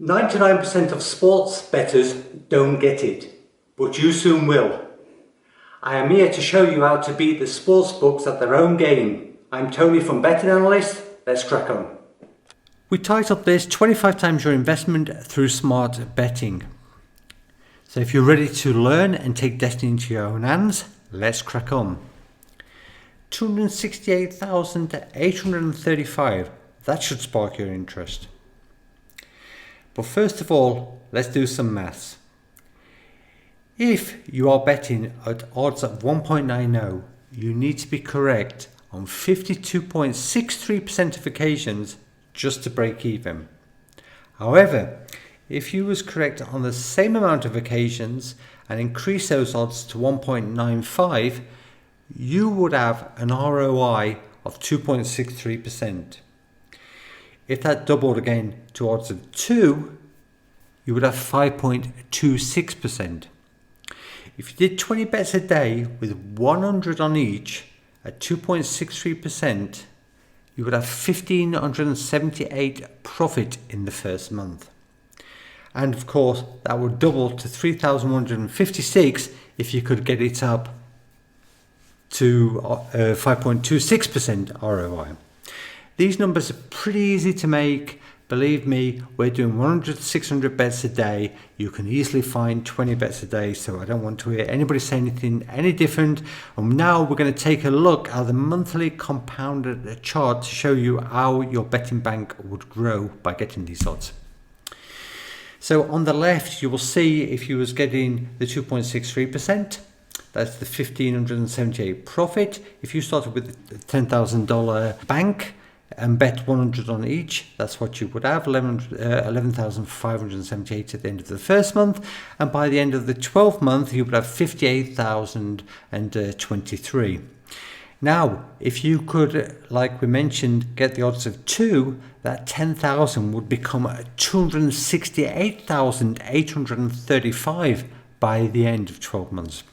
99% of sports bettors don't get it, but you soon will. I am here to show you how to beat the sports books at their own game. I'm Tony from Betting Analyst. Let's crack on. We titled this 25 times your investment through smart betting. So if you're ready to learn and take destiny into your own hands, let's crack on. 268,835. That should spark your interest. But first of all, let's do some maths. If you are betting at odds of 1.90, you need to be correct on 52.63% of occasions just to break even. However, if you was correct on the same amount of occasions and increase those odds to 1.95, you would have an ROI of 2.63%. If that doubled again to odds of 2, you would have 5.26%. If you did 20 bets a day with 100 on each at 2.63%, you would have 1,578 profit in the first month. And of course, that would double to 3,156 if you could get it up to 5.26% ROI. These numbers are pretty easy to make. Believe me, we're doing 100 to 600 bets a day. You can easily find 20 bets a day, so I don't want to hear anybody say anything any different. And now we're going to take a look at the monthly compounded chart to show you how your betting bank would grow by getting these odds. So on the left, you will see if you was getting the 2.63%, that's the 1,578 profit. If you started with a $10,000 bank, and bet 100 on each, that's what you would have, 11,578 at the end of the first month, and by the end of the 12th month you would have 58,023. Now if you could, like we mentioned, get the odds of 2, that 10,000 would become 268,835 by the end of 12 months.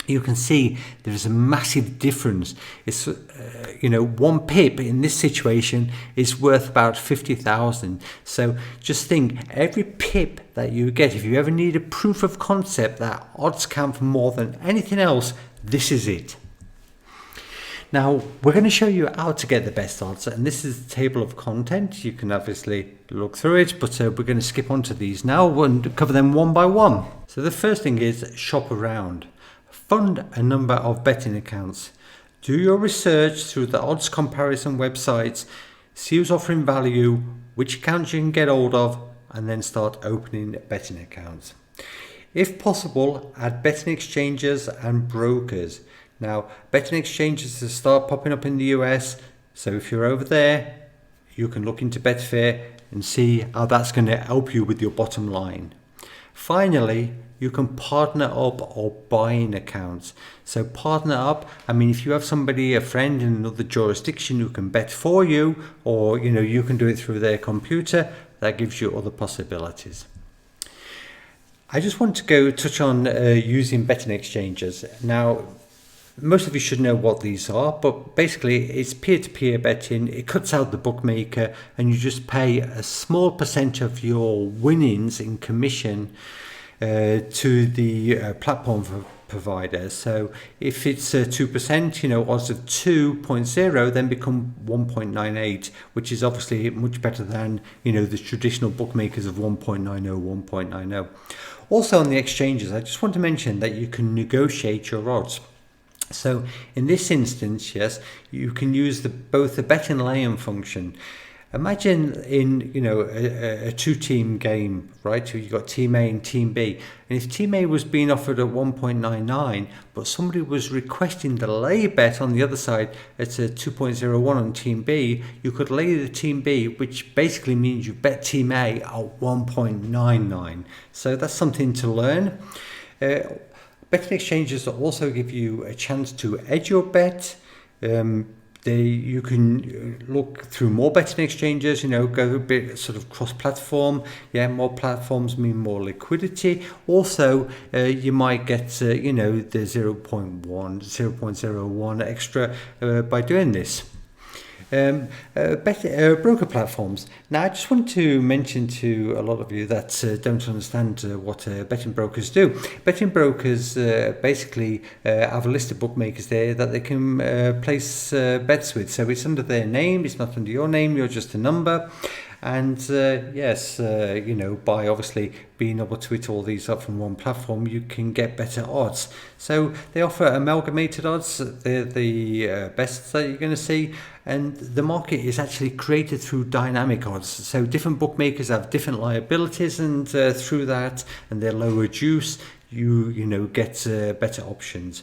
You can see there is a massive difference. It's one pip in this situation is worth about 50,000. So just think, every pip that you get, if you ever need a proof of concept that odds count for more than anything else, this is it. Now we're going to show you how to get the best odds, and this is the table of content. You can obviously look through it, but we're going to skip on to these now and cover them one by one. So the first thing is shop around. Fund a number of betting accounts. Do your research through the odds comparison websites. See who's offering value, which accounts you can get hold of, and then start opening betting accounts. If possible, add betting exchanges and brokers. Now, betting exchanges start popping up in the US, so if you're over there, you can look into Betfair and see how that's going to help you with your bottom line. Finally, you can partner up or buying accounts. So partner up, I mean, if you have somebody, a friend in another jurisdiction who can bet for you, or you can do it through their computer, that gives you other possibilities. I just want to touch on using betting exchanges. Now, most of you should know what these are, but basically it's peer-to-peer betting. It cuts out the bookmaker, and you just pay a small percent of your winnings in commission to the platform provider. So if it's 2%, odds of 2.0 then become 1.98, which is obviously much better than the traditional bookmakers of 1.90. Also on the exchanges, I just want to mention that you can negotiate your odds. So in this instance, yes, you can use both the bet and lay-in function. Imagine in a two-team game, right? So you've got Team A and Team B, and if Team A was being offered at 1.99, but somebody was requesting the lay bet on the other side at a 2.01 on Team B, you could lay the Team B, which basically means you bet Team A at 1.99. So that's something to learn. Betting exchanges also give you a chance to edge your bet. You can look through more betting exchanges, go a bit sort of cross-platform. Yeah, more platforms mean more liquidity. Also, you might get, the 0.1, 0.01 extra by doing this. Broker platforms. Now, I just want to mention to a lot of you that don't understand what betting brokers do. Betting brokers basically have a list of bookmakers there that they can place bets with. So it's under their name, it's not under your name, you're just a number. And yes, by obviously being able to hit all these up from one platform, you can get better odds. So they offer amalgamated odds. They're the best that you're going to see. And the market is actually created through dynamic odds. So different bookmakers have different liabilities, and through that and their lower juice, you get better options.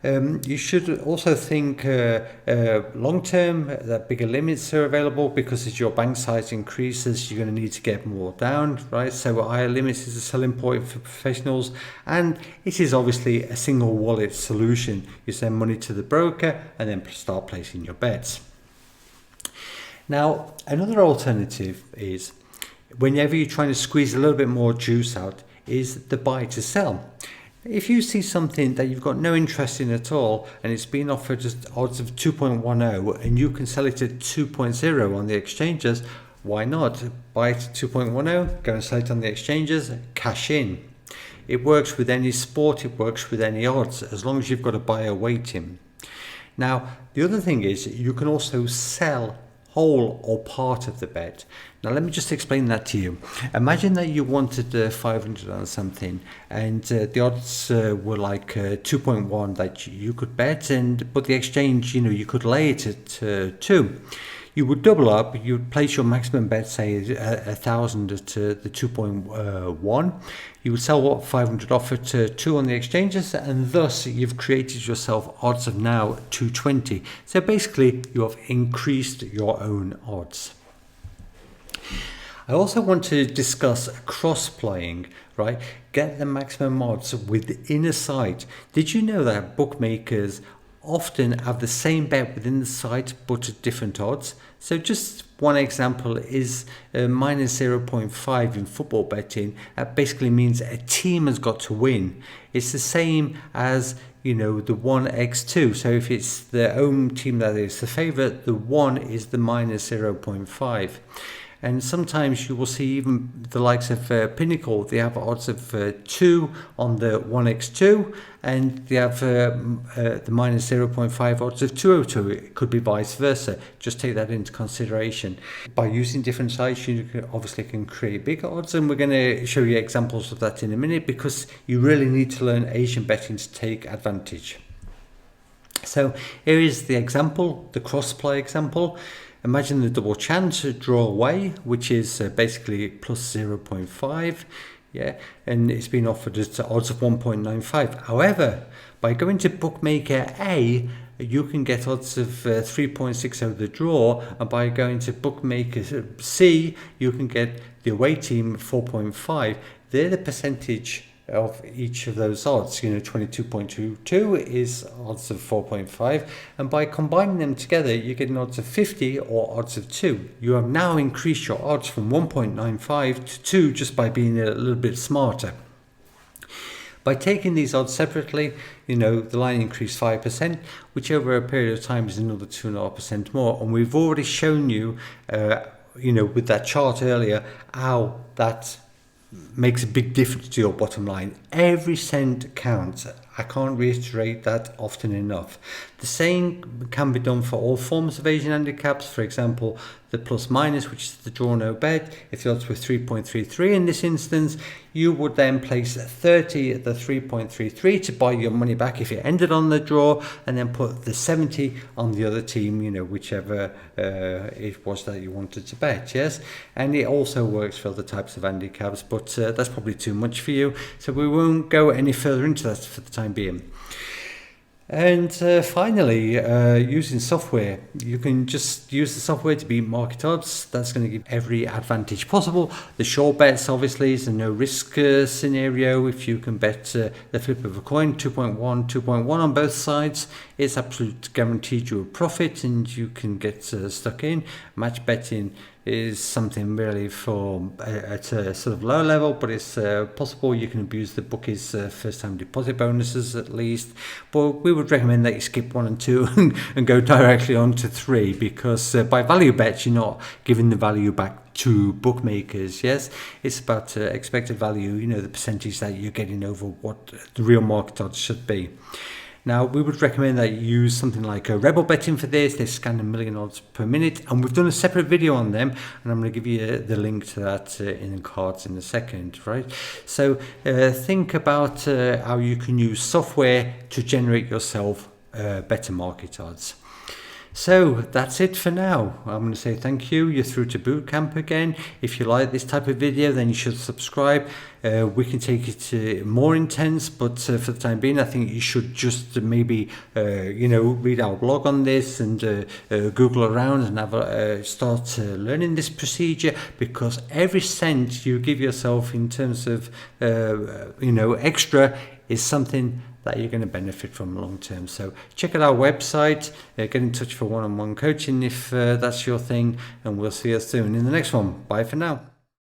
You should also think long term that bigger limits are available, because as your bank size increases, you're going to need to get more down, right? So higher limits is a selling point for professionals, and it is obviously a single wallet solution. You send money to the broker and then start placing your bets. Now, another alternative is, whenever you're trying to squeeze a little bit more juice out, is the buy to sell. If you see something that you've got no interest in at all, and it's been offered at odds of 2.10 and you can sell it at 2.0 on the exchanges, why not? Buy it at 2.10, go and sell it on the exchanges, cash in. It works with any sport, it works with any odds, as long as you've got a buyer waiting. Now, the other thing is, you can also sell whole or part of the bet. Now let me just explain that to you. Imagine that you wanted 500 on something, and the odds were like 2.1 that you could bet, but the exchange, you could lay it at 2. You would double up, you'd place your maximum bet, say 1,000 at the 2.1. You would sell what 500 off at 2 on the exchanges, and thus you've created yourself odds of now 220. So basically you have increased your own odds. I also want to discuss cross-playing, right? Get the maximum odds within a site. Did you know that bookmakers often have the same bet within the site but at different odds? So just one example is minus 0.5 in football betting. That basically means a team has got to win. It's the same as the 1x2. So if it's the home team that is the favourite, the 1 is the minus 0.5. And sometimes you will see even the likes of Pinnacle, they have odds of 2 on the 1x2, and they have the minus 0.5 odds of 202. It could be vice versa. Just take that into consideration. By using different sites, you obviously can create bigger odds, and we're going to show you examples of that in a minute, because you really need to learn Asian betting to take advantage. So here is the example, the cross-play example. Imagine the double chance draw away, which is basically plus 0.5, and it's been offered at odds of 1.95. However, by going to bookmaker A, you can get odds of 3.60 the draw, and by going to bookmaker C, you can get the away team 4.5. They're the percentage of each of those odds. 22.22 is odds of 4.5, and by combining them together you get an odds of 50 or odds of 2. You have now increased your odds from 1.95 to 2 just by being a little bit smarter. By taking these odds separately, the line increased 5%, which over a period of time is another 2.5% more, and we've already shown you with that chart earlier how that makes a big difference to your bottom line. Every cent counts. I can't reiterate that often enough. The same can be done for all forms of Asian handicaps. For example, the plus minus, which is the draw no bet. If the odds were 3.33 in this instance, you would then place 30 at the 3.33 to buy your money back if it ended on the draw, and then put the 70 on the other team, whichever it was that you wanted to bet, yes? And it also works for other types of handicaps, but that's probably too much for you, so we won't go any further into that for the time being. And finally, using software, you can just use the software to beat market odds. That's going to give every advantage possible. The short bets obviously is a no risk scenario. If you can bet the flip of a coin, 2.1 on both sides, it's absolute guaranteed you a profit and you can get stuck in. Match betting, is something really for at a sort of low level, but it's possible you can abuse the bookies first time deposit bonuses at least. But we would recommend that you skip 1 and 2 and go directly on to 3, because by value bets you're not giving the value back to bookmakers. Yes, it's about expected value, you know, the percentage that you're getting over what the real market odds should be. Now, we would recommend that you use something like a Rebel betting for this. They scan 1 million odds per minute, and we've done a separate video on them, and I'm going to give you the link to that in the cards in a second, right? So think about how you can use software to generate yourself better market odds. So that's it for now. I'm going to say thank you. You're through to boot camp again. If you like this type of video, then you should subscribe. We can take it to more intense, but for the time being, I think you should just maybe read our blog on this and Google around and have start learning this procedure, because every cent you give yourself in terms of extra is something that you're going to benefit from long term. So check out our website, get in touch for one-on-one coaching if that's your thing, and we'll see you soon in the next one. Bye for now.